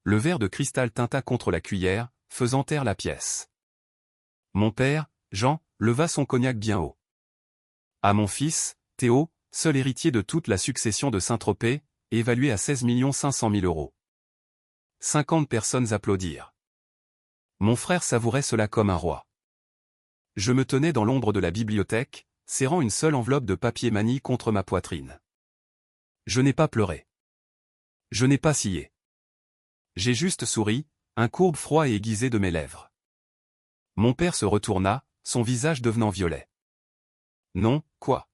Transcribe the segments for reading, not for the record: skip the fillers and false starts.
Le verre de cristal tinta contre la cuillère, faisant taire la pièce. Mon père, Jean, leva son cognac bien haut. À mon fils, Théo, seul héritier de toute la succession de Saint-Tropez, évalué à 16 500 000 €. 50 personnes applaudirent. Mon frère savourait cela comme un roi. Je me tenais dans l'ombre de la bibliothèque, serrant une seule enveloppe de papier manie contre ma poitrine. Je n'ai pas pleuré. Je n'ai pas scié. J'ai juste souri, un courbe froid et aiguisé de mes lèvres. Mon père se retourna, son visage devenant violet. Non, quoi?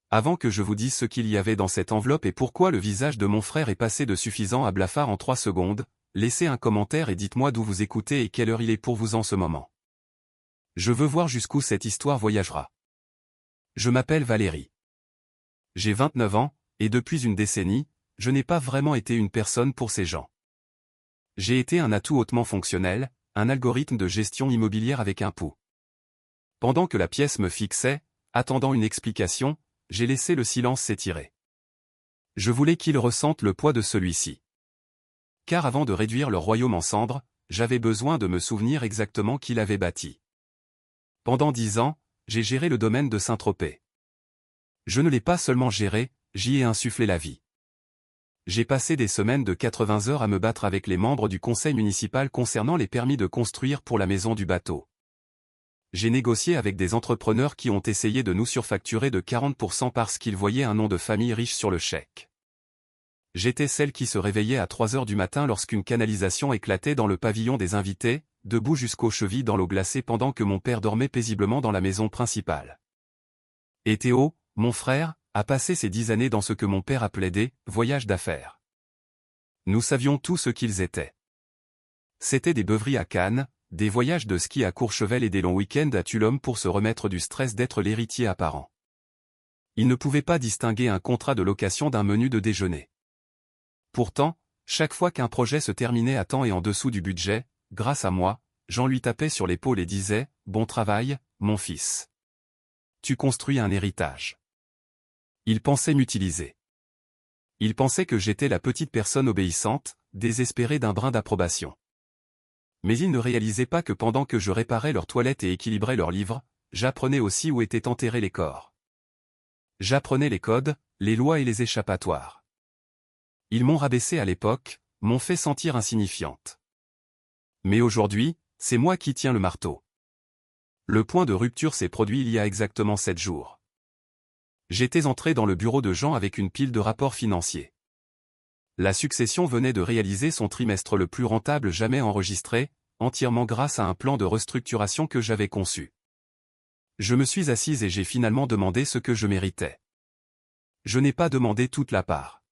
Avant que je vous dise ce qu'il y avait dans cette enveloppe et pourquoi le visage de mon frère est passé de suffisant à blafard en 3 secondes, laissez un commentaire et dites-moi d'où vous écoutez et quelle heure il est pour vous en ce moment. Je veux voir jusqu'où cette histoire voyagera. Je m'appelle Valérie. J'ai 29 ans, et depuis une décennie, je n'ai pas vraiment été une personne pour ces gens. J'ai été un atout hautement fonctionnel, un algorithme de gestion immobilière avec un pouls. Pendant que la pièce me fixait, attendant une explication, j'ai laissé le silence s'étirer. Je voulais qu'ils ressentent le poids de celui-ci. Car avant de réduire leur royaume en cendres, j'avais besoin de me souvenir exactement qui l'avait bâti. Pendant 10 ans, j'ai géré le domaine de Saint-Tropez. Je ne l'ai pas seulement géré, j'y ai insufflé la vie. J'ai passé des semaines de 80 heures à me battre avec les membres du conseil municipal concernant les permis de construire pour la maison du bateau. J'ai négocié avec des entrepreneurs qui ont essayé de nous surfacturer de 40% parce qu'ils voyaient un nom de famille riche sur le chèque. J'étais celle qui se réveillait à 3 heures du matin lorsqu'une canalisation éclatait dans le pavillon des invités, debout jusqu'aux chevilles dans l'eau glacée pendant que mon père dormait paisiblement dans la maison principale. Et Théo, mon frère, a passé ces 10 années dans ce que mon père appelait des « voyages d'affaires ». Nous savions tout ce qu'ils étaient. C'étaient des beuveries à Cannes, des voyages de ski à Courchevel et des longs week-ends à Tulum pour se remettre du stress d'être l'héritier apparent. Ils ne pouvaient pas distinguer un contrat de location d'un menu de déjeuner. Pourtant, chaque fois qu'un projet se terminait à temps et en dessous du budget, grâce à moi, Jean lui tapait sur l'épaule et disait « Bon travail, mon fils. Tu construis un héritage. » Il pensait m'utiliser. Il pensait que j'étais la petite personne obéissante, désespérée d'un brin d'approbation. Mais il ne réalisait pas que pendant que je réparais leurs toilettes et équilibrais leurs livres, j'apprenais aussi où étaient enterrés les corps. J'apprenais les codes, les lois et les échappatoires. Ils m'ont rabaissé à l'époque, m'ont fait sentir insignifiante. Mais aujourd'hui, c'est moi qui tiens le marteau. Le point de rupture s'est produit il y a exactement 7 jours. J'étais entré dans le bureau de Jean avec une pile de rapports financiers. La succession venait de réaliser son trimestre le plus rentable jamais enregistré, entièrement grâce à un plan de restructuration que j'avais conçu. Je me suis assise et j'ai finalement demandé ce que je méritais. Je n'ai pas demandé toute la part.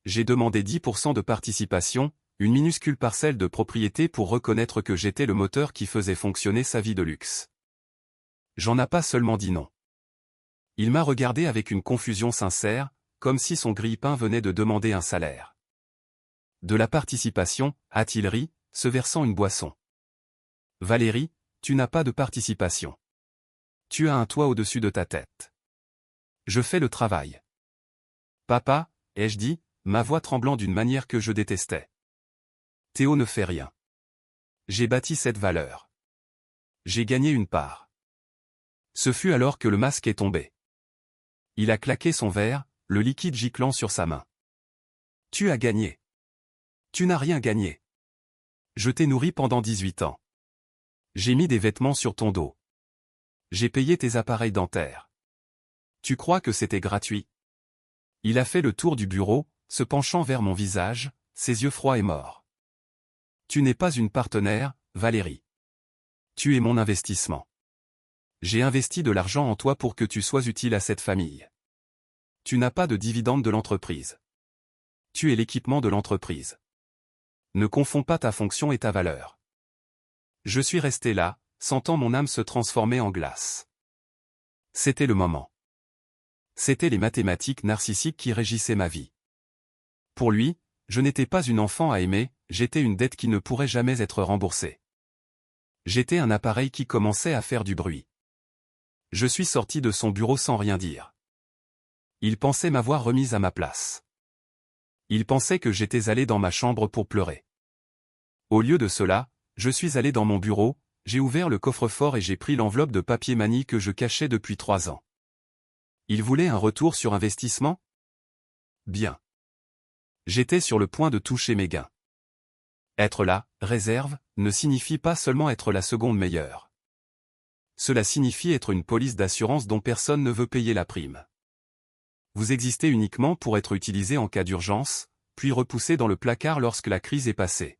J'ai demandé 10% de participation, une minuscule parcelle de propriété pour reconnaître que j'étais le moteur qui faisait fonctionner sa vie de luxe. Jean n'a pas seulement dit non. Il m'a regardé avec une confusion sincère, comme si son grille-pain venait de demander un salaire. De la participation, a-t-il ri, se versant une boisson. Valérie, tu n'as pas de participation. Tu as un toit au-dessus de ta tête. Je fais le travail. Papa, ai-je dit, ma voix tremblant d'une manière que je détestais. Théo ne fait rien. J'ai bâti cette valeur. J'ai gagné une part. Ce fut alors que le masque est tombé. Il a claqué son verre, le liquide giclant sur sa main. Tu as gagné. Tu n'as rien gagné. Je t'ai nourri pendant 18 ans. J'ai mis des vêtements sur ton dos. J'ai payé tes appareils dentaires. Tu crois que c'était gratuit? Il a fait le tour du bureau, se penchant vers mon visage, ses yeux froids et morts. Tu n'es pas une partenaire, Valérie. Tu es mon investissement. J'ai investi de l'argent en toi pour que tu sois utile à cette famille. Tu n'as pas de dividende de l'entreprise. Tu es l'équipement de l'entreprise. Ne confonds pas ta fonction et ta valeur. Je suis resté là, sentant mon âme se transformer en glace. C'était le moment. C'étaient les mathématiques narcissiques qui régissaient ma vie. Pour lui, je n'étais pas une enfant à aimer, j'étais une dette qui ne pourrait jamais être remboursée. J'étais un appareil qui commençait à faire du bruit. Je suis sorti de son bureau sans rien dire. Il pensait m'avoir remise à ma place. Il pensait que j'étais allé dans ma chambre pour pleurer. Au lieu de cela, je suis allé dans mon bureau, j'ai ouvert le coffre-fort et j'ai pris l'enveloppe de papier manie que je cachais depuis 3 ans. Il voulait un retour sur investissement? Bien. J'étais sur le point de toucher mes gains. Être la réserve ne signifie pas seulement être la seconde meilleure. Cela signifie être une police d'assurance dont personne ne veut payer la prime. Vous existez uniquement pour être utilisé en cas d'urgence, puis repoussé dans le placard lorsque la crise est passée.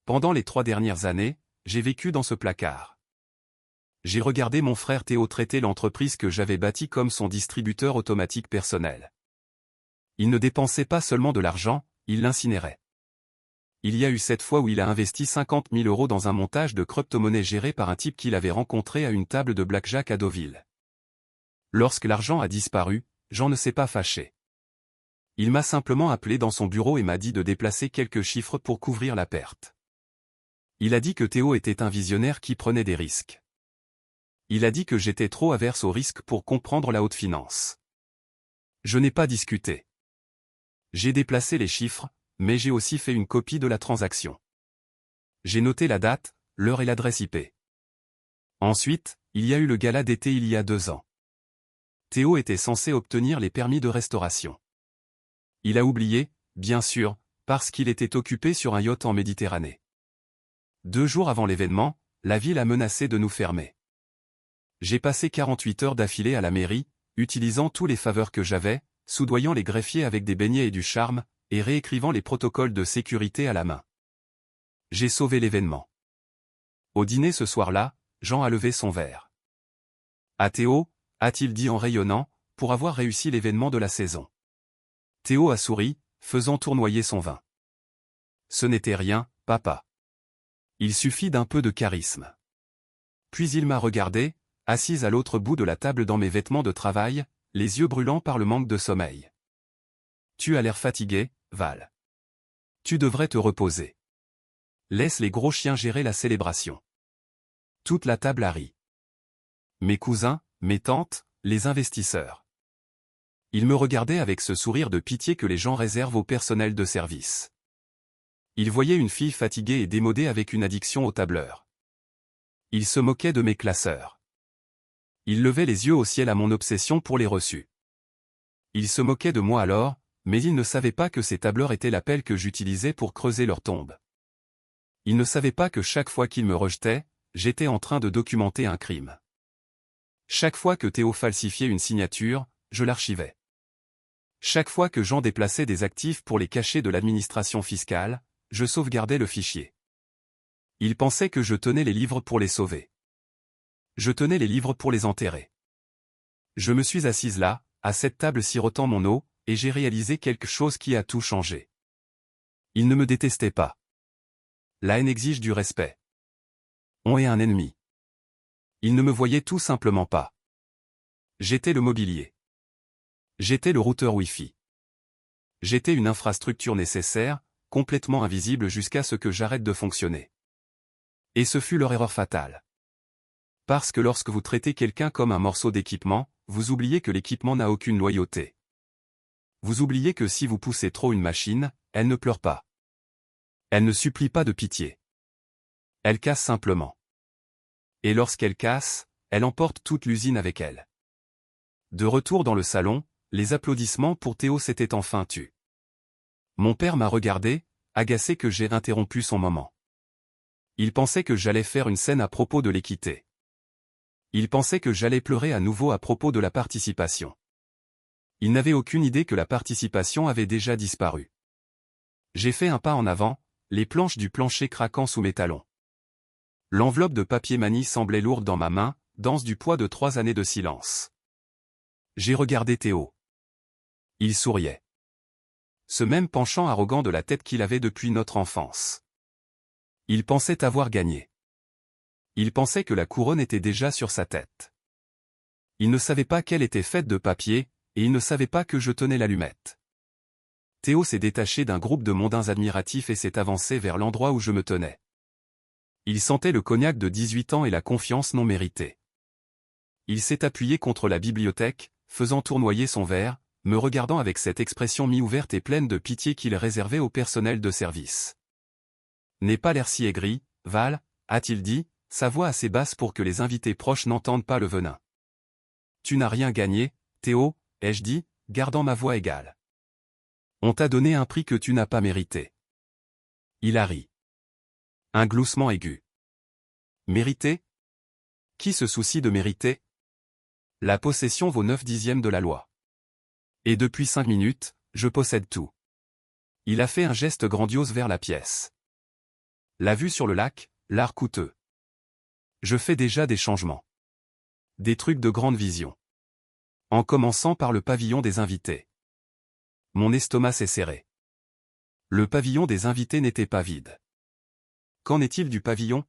Pendant les 3 dernières années, j'ai vécu dans ce placard. J'ai regardé mon frère Théo traiter l'entreprise que j'avais bâtie comme son distributeur automatique personnel. Il ne dépensait pas seulement de l'argent, il l'incinérait. Il y a eu cette fois où il a investi 50 000 € dans un montage de crypto-monnaie géré par un type qu'il avait rencontré à une table de blackjack à Deauville. Lorsque l'argent a disparu, Jean ne s'est pas fâché. Il m'a simplement appelé dans son bureau et m'a dit de déplacer quelques chiffres pour couvrir la perte. Il a dit que Théo était un visionnaire qui prenait des risques. Il a dit que j'étais trop averse au risque pour comprendre la haute finance. Je n'ai pas discuté. J'ai déplacé les chiffres, mais j'ai aussi fait une copie de la transaction. J'ai noté la date, l'heure et l'adresse IP. Ensuite, il y a eu le gala d'été il y a 2 ans. Théo était censé obtenir les permis de restauration. Il a oublié, bien sûr, parce qu'il était occupé sur un yacht en Méditerranée. 2 jours avant l'événement, la ville a menacé de nous fermer. J'ai passé 48 heures d'affilée à la mairie, utilisant tous les faveurs que j'avais, soudoyant les greffiers avec des beignets et du charme, et réécrivant les protocoles de sécurité à la main. J'ai sauvé l'événement. Au dîner ce soir-là, Jean a levé son verre. À Théo, a-t-il dit en rayonnant, pour avoir réussi l'événement de la saison. Théo a souri, faisant tournoyer son vin. Ce n'était rien, papa. Il suffit d'un peu de charisme. Puis il m'a regardé, assise à l'autre bout de la table dans mes vêtements de travail, les yeux brûlants par le manque de sommeil. Tu as l'air fatigué, Val. Tu devrais te reposer. Laisse les gros chiens gérer la célébration. Toute la table a ri. Mes cousins, mes tantes, les investisseurs. Ils me regardaient avec ce sourire de pitié que les gens réservent au personnel de service. Ils voyaient une fille fatiguée et démodée avec une addiction au tableur. Ils se moquaient de mes classeurs. Ils levaient les yeux au ciel à mon obsession pour les reçus. Ils se moquaient de moi alors, mais ils ne savaient pas que ces tableurs étaient la pelle que j'utilisais pour creuser leur tombe. Ils ne savaient pas que chaque fois qu'ils me rejetaient, j'étais en train de documenter un crime. Chaque fois que Théo falsifiait une signature, je l'archivais. Chaque fois que Jean déplaçait des actifs pour les cacher de l'administration fiscale, je sauvegardais le fichier. Ils pensaient que je tenais les livres pour les sauver. Je tenais les livres pour les enterrer. Je me suis assise là, à cette table sirotant mon eau, et j'ai réalisé quelque chose qui a tout changé. Ils ne me détestaient pas. La haine exige du respect. On est un ennemi. Ils ne me voyaient tout simplement pas. J'étais le mobilier. J'étais le routeur Wi-Fi. J'étais une infrastructure nécessaire, complètement invisible jusqu'à ce que j'arrête de fonctionner. Et ce fut leur erreur fatale. Parce que lorsque vous traitez quelqu'un comme un morceau d'équipement, vous oubliez que l'équipement n'a aucune loyauté. Vous oubliez que si vous poussez trop une machine, elle ne pleure pas. Elle ne supplie pas de pitié. Elle casse simplement. Et lorsqu'elle casse, elle emporte toute l'usine avec elle. De retour dans le salon, les applaudissements pour Théo s'étaient enfin tus. Mon père m'a regardé, agacé que j'ai interrompu son moment. Il pensait que j'allais faire une scène à propos de l'équité. Il pensait que j'allais pleurer à nouveau à propos de la participation. Il n'avait aucune idée que la participation avait déjà disparu. J'ai fait un pas en avant, les planches du plancher craquant sous mes talons. L'enveloppe de papier manie semblait lourde dans ma main, dense du poids de 3 années de silence. J'ai regardé Théo. Il souriait. Ce même penchant arrogant de la tête qu'il avait depuis notre enfance. Il pensait avoir gagné. Il pensait que la couronne était déjà sur sa tête. Il ne savait pas qu'elle était faite de papier, et il ne savait pas que je tenais l'allumette. Théo s'est détaché d'un groupe de mondains admiratifs et s'est avancé vers l'endroit où je me tenais. Il sentait le cognac de 18 ans et la confiance non méritée. Il s'est appuyé contre la bibliothèque, faisant tournoyer son verre, me regardant avec cette expression mi-ouverte et pleine de pitié qu'il réservait au personnel de service. N'aie pas l'air si aigri, Val, a-t-il dit, sa voix assez basse pour que les invités proches n'entendent pas le venin. Tu n'as rien gagné, Théo, ai-je dit, gardant ma voix égale. On t'a donné un prix que tu n'as pas mérité. Il a ri. Un gloussement aigu. Mérité? Qui se soucie de mériter? La possession vaut 9/10 de la loi. Et depuis 5 minutes, je possède tout. Il a fait un geste grandiose vers la pièce. La vue sur le lac, l'art coûteux. Je fais déjà des changements. Des trucs de grande vision. En commençant par le pavillon des invités. Mon estomac s'est serré. Le pavillon des invités n'était pas vide. Qu'en est-il du pavillon?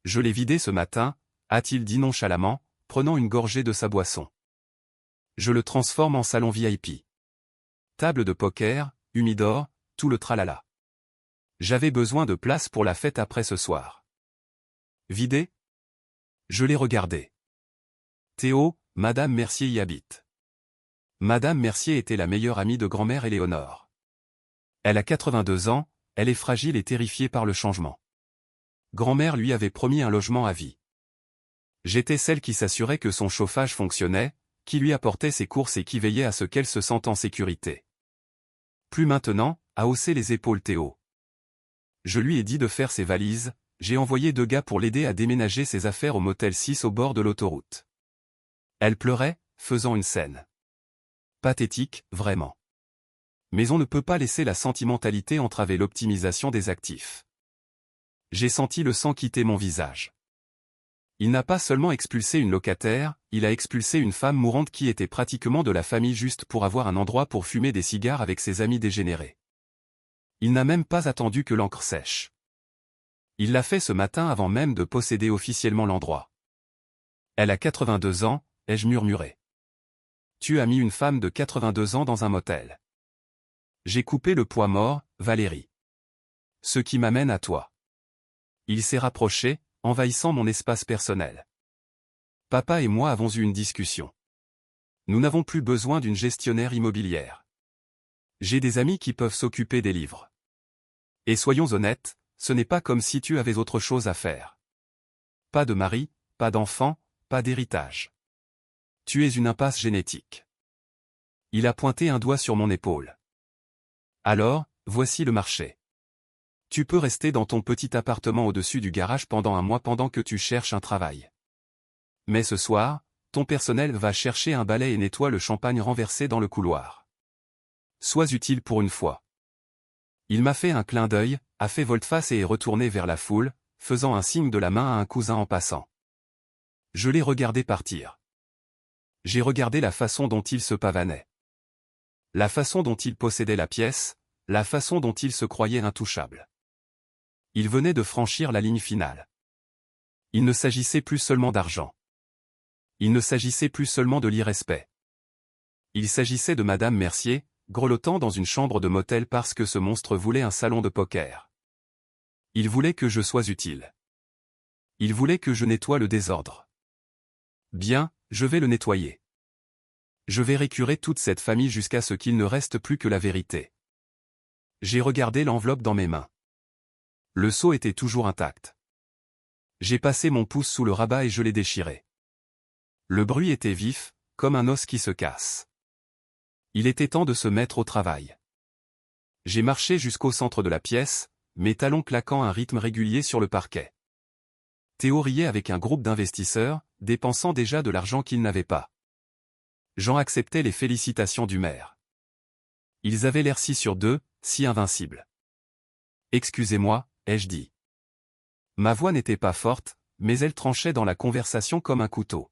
Je l'ai vidé ce matin, a-t-il dit nonchalamment, prenant une gorgée de sa boisson. Je le transforme en salon VIP. Table de poker, humidor, tout le tralala. J'avais besoin de place pour la fête après ce soir. Vidé? Je l'ai regardé. Théo, Madame Mercier y habite. Madame Mercier était la meilleure amie de grand-mère Éléonore. Elle a 82 ans, elle est fragile et terrifiée par le changement. Grand-mère lui avait promis un logement à vie. J'étais celle qui s'assurait que son chauffage fonctionnait, qui lui apportait ses courses et qui veillait à ce qu'elle se sente en sécurité. Plus maintenant, a haussé les épaules Théo. Je lui ai dit de faire ses valises, j'ai envoyé 2 gars pour l'aider à déménager ses affaires au motel 6 au bord de l'autoroute. Elle pleurait, faisant une scène. Pathétique, vraiment. Mais on ne peut pas laisser la sentimentalité entraver l'optimisation des actifs. J'ai senti le sang quitter mon visage. Il n'a pas seulement expulsé une locataire, il a expulsé une femme mourante qui était pratiquement de la famille juste pour avoir un endroit pour fumer des cigares avec ses amis dégénérés. Il n'a même pas attendu que l'encre sèche. Il l'a fait ce matin avant même de posséder officiellement l'endroit. Elle a 82 ans, ai-je murmuré. Tu as mis une femme de 82 ans dans un motel. J'ai coupé le poids mort, Valérie. Ce qui m'amène à toi. Il s'est rapproché, envahissant mon espace personnel. Papa et moi avons eu une discussion. Nous n'avons plus besoin d'une gestionnaire immobilière. J'ai des amis qui peuvent s'occuper des livres. Et soyons honnêtes, ce n'est pas comme si tu avais autre chose à faire. Pas de mari, pas d'enfant, pas d'héritage. Tu es une impasse génétique. Il a pointé un doigt sur mon épaule. Alors, voici le marché. Tu peux rester dans ton petit appartement au-dessus du garage pendant un mois pendant que tu cherches un travail. Mais ce soir, ton personnel va chercher un balai et nettoie le champagne renversé dans le couloir. Sois utile pour une fois. Il m'a fait un clin d'œil, a fait volte-face et est retourné vers la foule, faisant un signe de la main à un cousin en passant. Je l'ai regardé partir. J'ai regardé la façon dont il se pavanait. La façon dont il possédait la pièce, la façon dont il se croyait intouchable. Il venait de franchir la ligne finale. Il ne s'agissait plus seulement d'argent. Il ne s'agissait plus seulement de l'irrespect. Il s'agissait de Madame Mercier, grelottant dans une chambre de motel parce que ce monstre voulait un salon de poker. Il voulait que je sois utile. Il voulait que je nettoie le désordre. Bien, je vais le nettoyer. Je vais récurer toute cette famille jusqu'à ce qu'il ne reste plus que la vérité. J'ai regardé l'enveloppe dans mes mains. Le seau était toujours intact. J'ai passé mon pouce sous le rabat et je l'ai déchiré. Le bruit était vif, comme un os qui se casse. Il était temps de se mettre au travail. J'ai marché jusqu'au centre de la pièce, mes talons claquant un rythme régulier sur le parquet. Théo riait avec un groupe d'investisseurs, dépensant déjà de l'argent qu'ils n'avaient pas. Jean acceptait les félicitations du maire. Ils avaient l'air si sûrs d'eux, si invincibles. Excusez-moi, ai-je dit. Ma voix n'était pas forte, mais elle tranchait dans la conversation comme un couteau.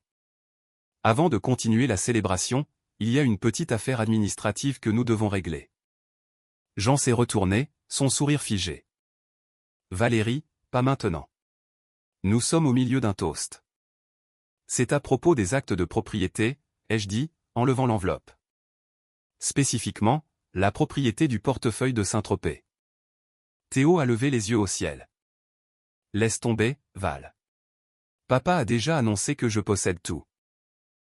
Avant de continuer la célébration, il y a une petite affaire administrative que nous devons régler. Jean s'est retourné, son sourire figé. Valérie, pas maintenant. Nous sommes au milieu d'un toast. C'est à propos des actes de propriété, ai-je dit, en levant l'enveloppe. Spécifiquement, la propriété du portefeuille de Saint-Tropez. Théo a levé les yeux au ciel. Laisse tomber, Val. Papa a déjà annoncé que je possède tout.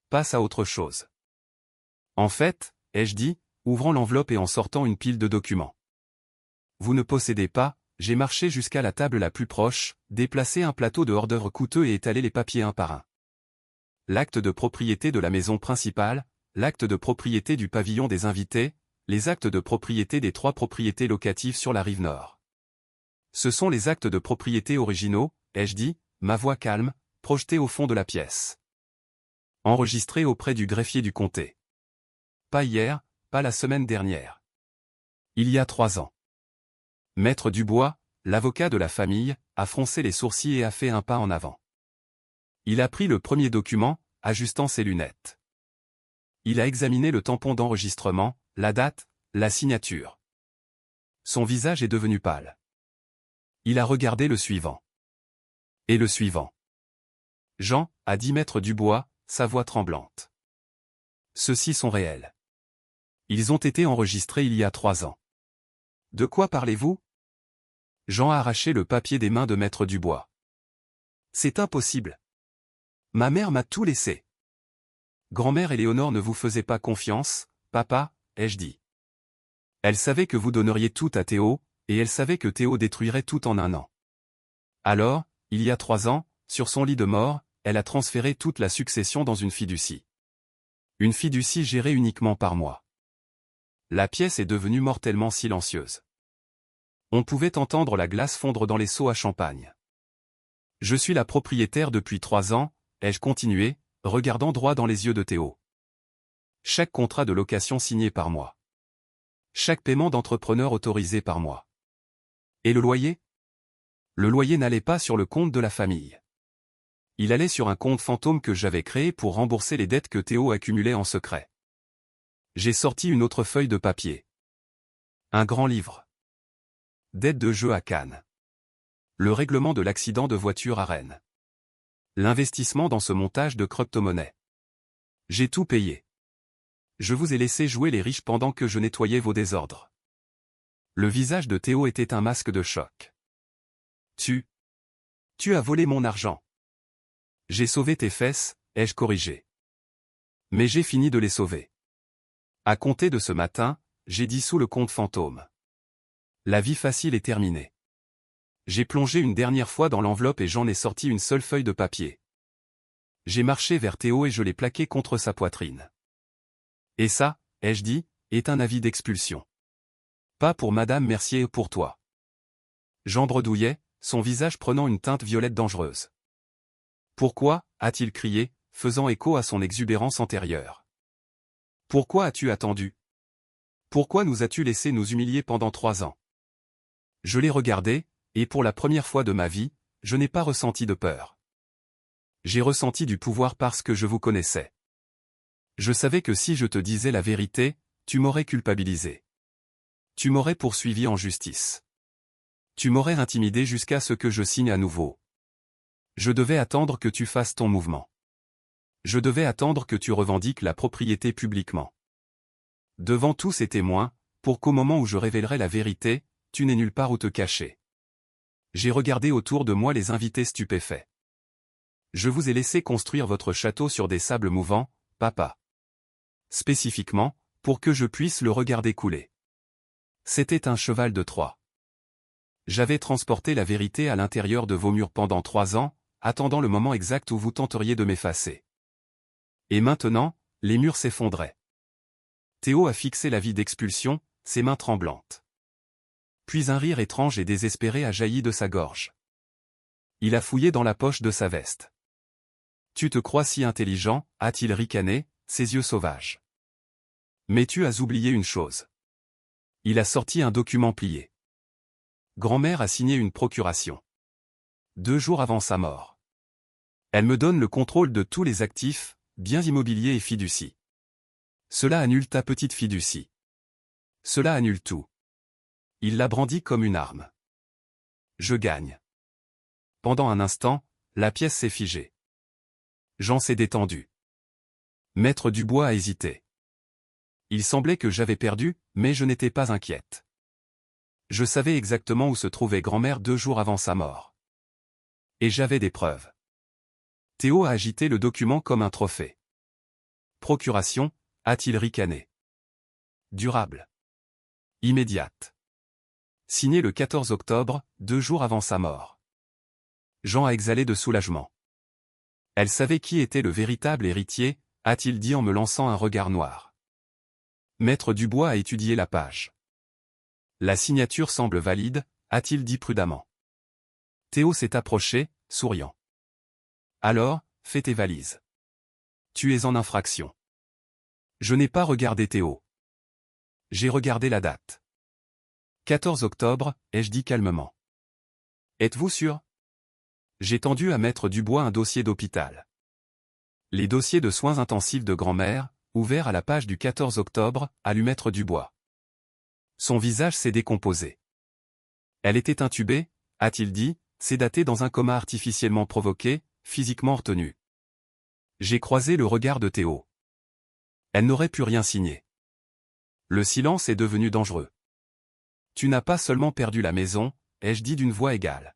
Passe à autre chose. En fait, ai-je dit, ouvrant l'enveloppe et en sortant une pile de documents. Vous ne possédez pas, j'ai marché jusqu'à la table la plus proche, déplacé un plateau de hors-d'œuvre coûteux et étalé les papiers un par un. L'acte de propriété de la maison principale, l'acte de propriété du pavillon des invités, les actes de propriété des 3 propriétés locatives sur la rive nord. Ce sont les actes de propriété originaux, ai-je dit, ma voix calme, projetée au fond de la pièce. Enregistrés auprès du greffier du comté. Pas hier, pas la semaine dernière. Il y a 3 ans. Maître Dubois, l'avocat de la famille, a froncé les sourcils et a fait un pas en avant. Il a pris le premier document, ajustant ses lunettes. Il a examiné le tampon d'enregistrement, la date, la signature. Son visage est devenu pâle. Il a regardé le suivant. Et le suivant. Jean, a dit Maître Dubois, sa voix tremblante. Ceux-ci sont réels. Ils ont été enregistrés il y a 3 ans. De quoi parlez-vous? Jean a arraché le papier des mains de Maître Dubois. C'est impossible. Ma mère m'a tout laissé. Grand-mère Éléonore ne vous faisait pas confiance, papa, ai-je dit. Elle savait que vous donneriez tout à Théo, et elle savait que Théo détruirait tout en un an. Alors, il y a 3 ans, sur son lit de mort, elle a transféré toute la succession dans une fiducie. Une fiducie gérée uniquement par moi. La pièce est devenue mortellement silencieuse. On pouvait entendre la glace fondre dans les seaux à champagne. Je suis la propriétaire depuis 3 ans, ai-je continué, regardant droit dans les yeux de Théo. Chaque contrat de location signé par moi. Chaque paiement d'entrepreneur autorisé par moi. Et le loyer? Le loyer n'allait pas sur le compte de la famille. Il allait sur un compte fantôme que j'avais créé pour rembourser les dettes que Théo accumulait en secret. J'ai sorti une autre feuille de papier. Un grand livre. Dette de jeu à Cannes. Le règlement de l'accident de voiture à Rennes. L'investissement dans ce montage de crypto-monnaie. J'ai tout payé. Je vous ai laissé jouer les riches pendant que je nettoyais vos désordres. Le visage de Théo était un masque de choc. Tu as volé mon argent. J'ai sauvé tes fesses, ai-je corrigé. Mais j'ai fini de les sauver. À compter de ce matin, j'ai dissous le compte fantôme. La vie facile est terminée. J'ai plongé une dernière fois dans l'enveloppe et j'en ai sorti une seule feuille de papier. J'ai marché vers Théo et je l'ai plaqué contre sa poitrine. Et ça, ai-je dit, est un avis d'expulsion. Pas pour Madame Mercier et pour toi. Jean bredouillait, son visage prenant une teinte violette dangereuse. Pourquoi, a-t-il crié, faisant écho à son exubérance antérieure. Pourquoi as-tu attendu? Pourquoi nous as-tu laissé nous humilier pendant 3 ans? Je l'ai regardé, et pour la première fois de ma vie, je n'ai pas ressenti de peur. J'ai ressenti du pouvoir parce que je vous connaissais. Je savais que si je te disais la vérité, tu m'aurais culpabilisé. Tu m'aurais poursuivi en justice. Tu m'aurais intimidé jusqu'à ce que je signe à nouveau. Je devais attendre que tu fasses ton mouvement. Je devais attendre que tu revendiques la propriété publiquement. Devant tous ces témoins, pour qu'au moment où je révélerai la vérité, tu n'aies nulle part où te cacher. J'ai regardé autour de moi les invités stupéfaits. Je vous ai laissé construire votre château sur des sables mouvants, papa. Spécifiquement, pour que je puisse le regarder couler. C'était un cheval de Troie. J'avais transporté la vérité à l'intérieur de vos murs pendant 3 ans, attendant le moment exact où vous tenteriez de m'effacer. Et maintenant, les murs s'effondraient. Théo a fixé l'avis d'expulsion, ses mains tremblantes. Puis un rire étrange et désespéré a jailli de sa gorge. Il a fouillé dans la poche de sa veste. Tu te crois si intelligent, a-t-il ricané, ses yeux sauvages. Mais tu as oublié une chose. Il a sorti un document plié. Grand-mère a signé une procuration. 2 jours avant sa mort. Elle me donne le contrôle de tous les actifs, biens immobiliers et fiducies. Cela annule ta petite fiducie. Cela annule tout. Il l'a brandi comme une arme. Je gagne. Pendant un instant, la pièce s'est figée. Jean s'est détendu. Maître Dubois a hésité. Il semblait que j'avais perdu, mais je n'étais pas inquiète. Je savais exactement où se trouvait grand-mère 2 jours avant sa mort. Et j'avais des preuves. Théo a agité le document comme un trophée. Procuration, a-t-il ricané. durable, immédiate. Signé le 14 octobre, 2 jours avant sa mort. Jean a exhalé de soulagement. Elle savait qui était le véritable héritier, a-t-il dit en me lançant un regard noir. Maître Dubois a étudié la page. La signature semble valide, a-t-il dit prudemment. Théo s'est approché, souriant. Alors, fais tes valises. Tu es en infraction. Je n'ai pas regardé Théo. J'ai regardé la date. 14 octobre, ai-je dit calmement. Êtes-vous sûr? J'ai tendu à Maître Dubois un dossier d'hôpital. Les dossiers de soins intensifs de grand-mère, ouverts à la page du 14 octobre, a lu Maître Dubois. Son visage s'est décomposé. Elle était intubée, a-t-il dit, sédatée dans un coma artificiellement provoqué, physiquement retenu. J'ai croisé le regard de Théo. Elle n'aurait pu rien signer. Le silence est devenu dangereux. Tu n'as pas seulement perdu la maison, ai-je dit d'une voix égale.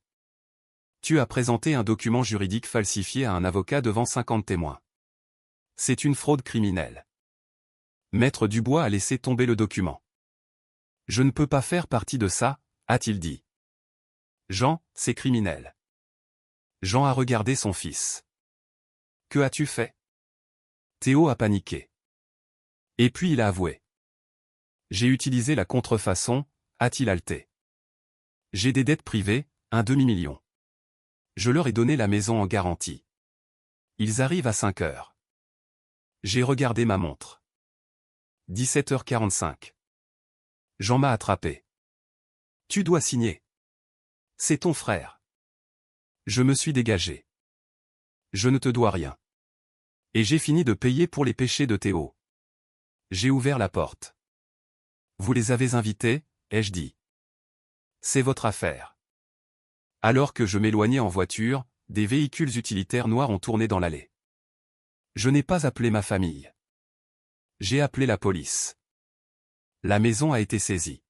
Tu as présenté un document juridique falsifié à un avocat devant 50 témoins. C'est une fraude criminelle. Maître Dubois a laissé tomber le document. Je ne peux pas faire partie de ça, a-t-il dit. Jean, c'est criminel. Jean a regardé son fils. Que as-tu fait? Théo a paniqué. Et puis il a avoué. J'ai utilisé la contrefaçon, a-t-il haleté. J'ai des dettes privées, un demi-million. Je leur ai donné la maison en garantie. Ils arrivent à 5 heures. J'ai regardé ma montre. 17h45. Jean m'a attrapé. Tu dois signer. C'est ton frère. Je me suis dégagé. Je ne te dois rien. Et j'ai fini de payer pour les péchés de Théo. J'ai ouvert la porte. Vous les avez invités, ai-je dit. C'est votre affaire. Alors que je m'éloignais en voiture, des véhicules utilitaires noirs ont tourné dans l'allée. Je n'ai pas appelé ma famille. J'ai appelé la police. La maison a été saisie.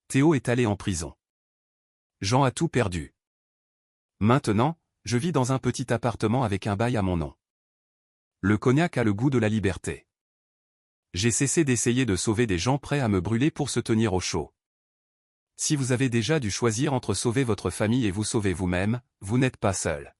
Théo est allé en prison. Jean a tout perdu. Maintenant, je vis dans un petit appartement avec un bail à mon nom. Le cognac a le goût de la liberté. J'ai cessé d'essayer de sauver des gens prêts à me brûler pour se tenir au chaud. Si vous avez déjà dû choisir entre sauver votre famille et vous sauver vous-même, vous n'êtes pas seul.